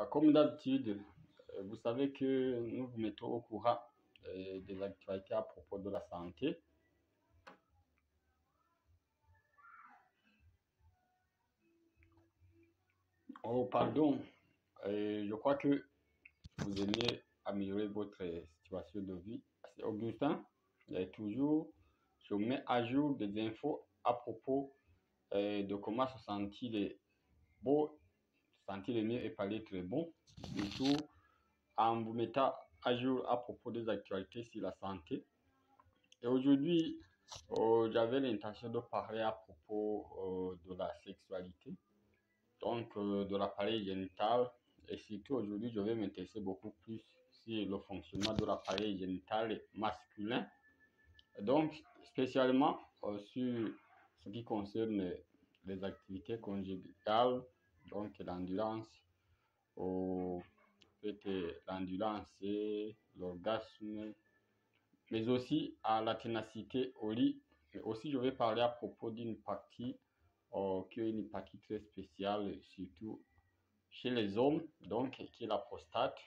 Comme d'habitude, vous savez que nous vous mettons au courant des actualités à propos de la santé. Oh, pardon, je crois que vous aimez améliorer votre situation de vie. C'est Augustin. Toujours, je mets à jour des infos à propos de comment se sentir beau, se sentir mieux et parler très bon. Surtout en vous mettant à jour à propos des actualités sur la santé. Et aujourd'hui, j'avais l'intention de parler à propos de la sexualité, donc de l'appareil génital. Et surtout aujourd'hui, je vais m'intéresser beaucoup plus sur le fonctionnement de l'appareil génital masculin. Donc, spécialement sur ce qui concerne les activités conjugales, donc l'endurance, l'endurance et l'orgasme, mais aussi à la ténacité au lit. Mais aussi, je vais parler à propos d'une partie qui est une partie très spéciale, surtout chez les hommes, donc qui est la prostate.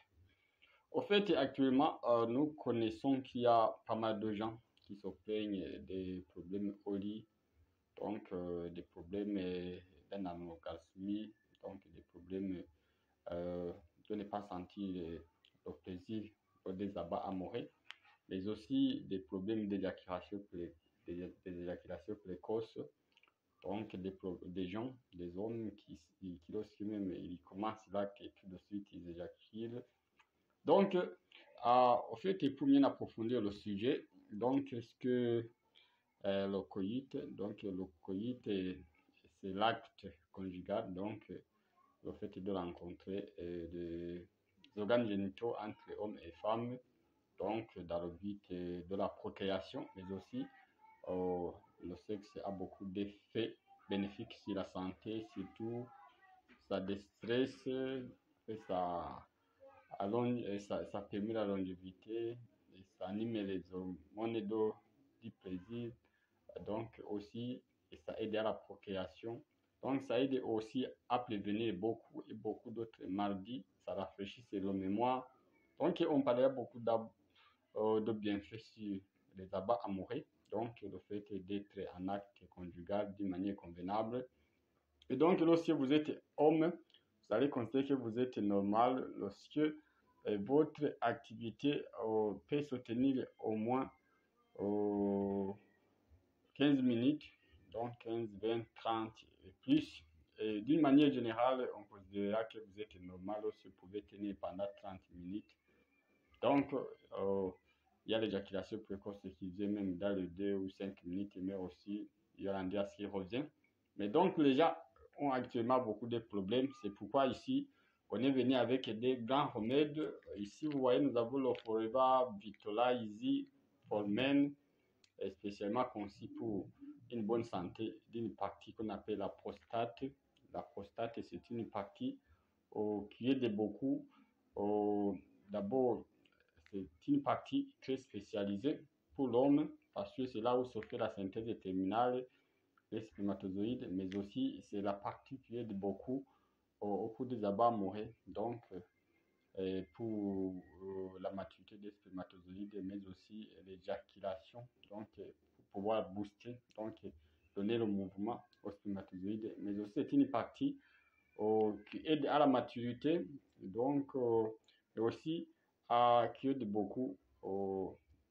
Au fait, actuellement, nous connaissons qu'il y a pas mal de gens qui se plaignent des problèmes au lit, donc des problèmes d'un anorgasmie, donc des problèmes de ne pas sentir le plaisir ou des abats amoureux, mais aussi des problèmes d'éjaculation précoce, donc des gens, des hommes qui lorsque même ils commencent là, et tout de suite ils éjaculent. Donc, au fait, et pour bien approfondir le sujet, donc, est-ce que le coït, donc le coït, c'est l'acte conjugal, donc le fait de rencontrer des organes génitaux entre hommes et femmes, donc dans le but de la procréation, mais aussi le sexe a beaucoup d'effets bénéfiques sur la santé, surtout ça déstresse, et ça permet la longévité, et ça anime les hormones du plaisir, donc aussi, et ça aide à la procréation. Donc ça aide aussi à prévenir beaucoup d'autres maladies, ça rafraîchit la mémoire. Donc on parlait beaucoup de bienfaits sur les abats amoureux, donc le fait d'être en acte conjugal d'une manière convenable. Et donc lorsque vous êtes homme, vous allez considérer que vous êtes normal lorsque votre activité peut se tenir au moins 15 minutes, donc 15, 20, 30 et plus. Et d'une manière générale, on considérera que vous êtes normal lorsque vous pouvez tenir pendant 30 minutes. Donc, il y a l'éjaculation précoce qui vient même dans les 2 ou 5 minutes, mais aussi il y a l'endurance qui revient. Mais donc, les gens ont actuellement beaucoup de problèmes. C'est pourquoi ici, on est venu avec des grands remèdes. Ici, vous voyez, nous avons le Forever Vitola Easy for Men, spécialement conçu pour une bonne santé d'une partie qu'on appelle la prostate. La prostate, c'est une partie qui aide beaucoup. D'abord, c'est une partie très spécialisée pour l'homme parce que c'est là où se fait la synthèse terminale des spermatozoïdes, mais aussi c'est la partie qui aide beaucoup au cours des abats amoureux, donc pour la maturité des spermatozoïdes, mais aussi l'éjaculation, donc pour pouvoir booster, donc donner le mouvement aux spermatozoïdes, mais aussi c'est une partie qui aide à la maturité, donc et aussi qui aide beaucoup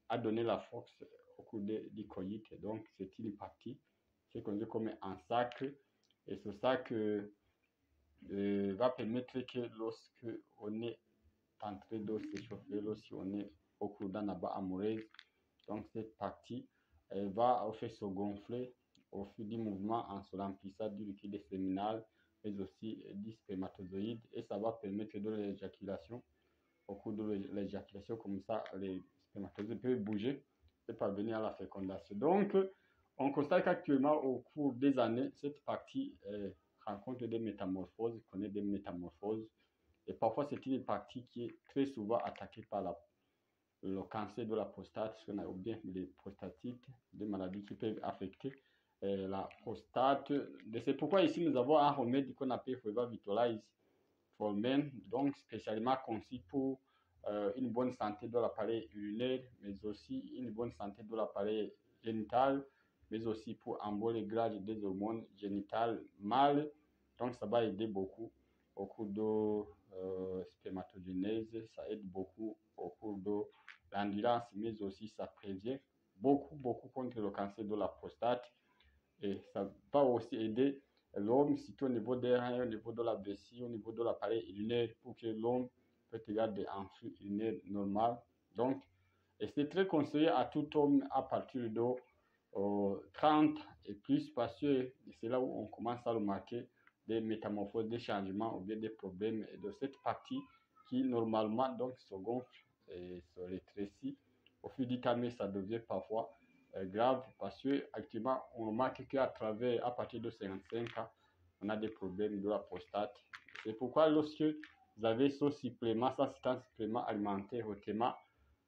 à donner la force au cours du coït. Donc c'est une partie qui est considérée comme un sac, et ce sac va permettre que lorsque on est en train de s'échauffer, lorsqu'on est au cours d'un abat amoureux, donc cette partie va faire se gonfler au fil du mouvement en se remplissant du liquide séminal, mais aussi du spermatozoïde, et ça va permettre de l'éjaculation. Au cours de l'éjaculation, comme ça, les spermatozoïdes peuvent bouger et parvenir à la fécondation. Donc, on constate qu'actuellement, au cours des années, cette partie rencontre des métamorphoses, connaît des métamorphoses, et parfois c'est une partie qui est très souvent attaquée par le cancer de la prostate, ou bien les prostatites, des maladies qui peuvent affecter la prostate. C'est pourquoi ici nous avons un remède qu'on appelle Forever Vitalize for Men, donc spécialement conçu pour une bonne santé de l'appareil urinaire, mais aussi une bonne santé de l'appareil génital, mais aussi pour un bon réglage des hormones génitales mâles. Donc ça va aider beaucoup au cours de spermatogenèse, ça aide beaucoup au cours de l'endurance, mais aussi ça prévient beaucoup contre le cancer de la prostate. Et ça va aussi aider l'homme, surtout au niveau des reins, au niveau de la vessie, au niveau de l'appareil urinaire, pour que l'homme peut garder un flux urinaire normal. Donc, et c'est très conseillé à tout homme à partir de 30 et plus, parce que c'est là où on commence à remarquer des métamorphoses, des changements ou bien des problèmes de cette partie qui normalement donc se gonfle et se rétrécit. Au fil du temps, mais ça devient parfois grave, parce que actuellement on remarque qu'à travers, à partir de 55 ans, on a des problèmes de la prostate. C'est pourquoi lorsque vous avez ce supplément, ça c'est un supplément alimentaire hautement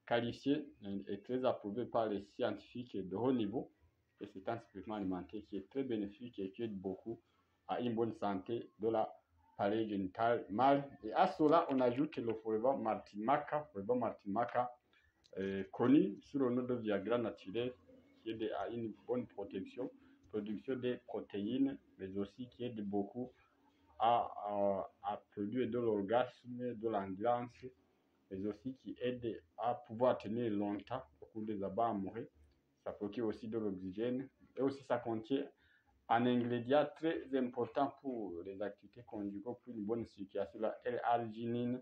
qualifié et très approuvé par les scientifiques de haut niveau. Et c'est un supplément alimentaire qui est très bénéfique et qui aide beaucoup à une bonne santé de l'appareil génital mâle. Et à cela, on ajoute le Forever Martimaca. Forever Martimaca, connu sous le nom de Viagra naturel, qui aide à une bonne production des protéines, mais aussi qui aide beaucoup à produire de l'orgasme, de l'endurance, mais aussi qui aide à pouvoir tenir longtemps au cours des abats amoureux. Ça procure aussi de l'oxygène et aussi ça contient un ingrédient très important pour les activités conjugales, pour une bonne circulation, la L-arginine.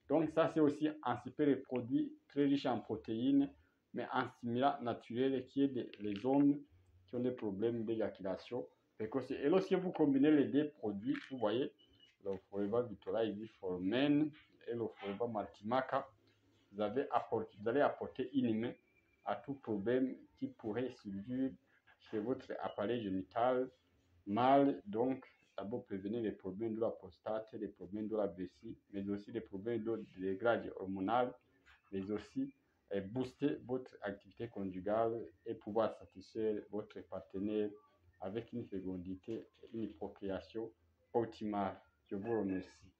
Donc ça, c'est aussi un super produit très riche en protéines, mais un stimulant naturel qui aide les hommes qui ont des problèmes d'éjaculation précoce. Et lorsque vous combinez les deux produits, vous voyez, le Forever Vitalize for Men et le Forever Martimaca, vous allez apporter une main à tout problème qui pourrait surgir chez votre appareil génital mâle. Donc, d'abord prévenir les problèmes de la prostate, les problèmes de la vessie, mais aussi les problèmes de réglage hormonal, mais aussi booster votre activité conjugale et pouvoir satisfaire votre partenaire avec une fécondité et une procréation optimale. Je vous remercie.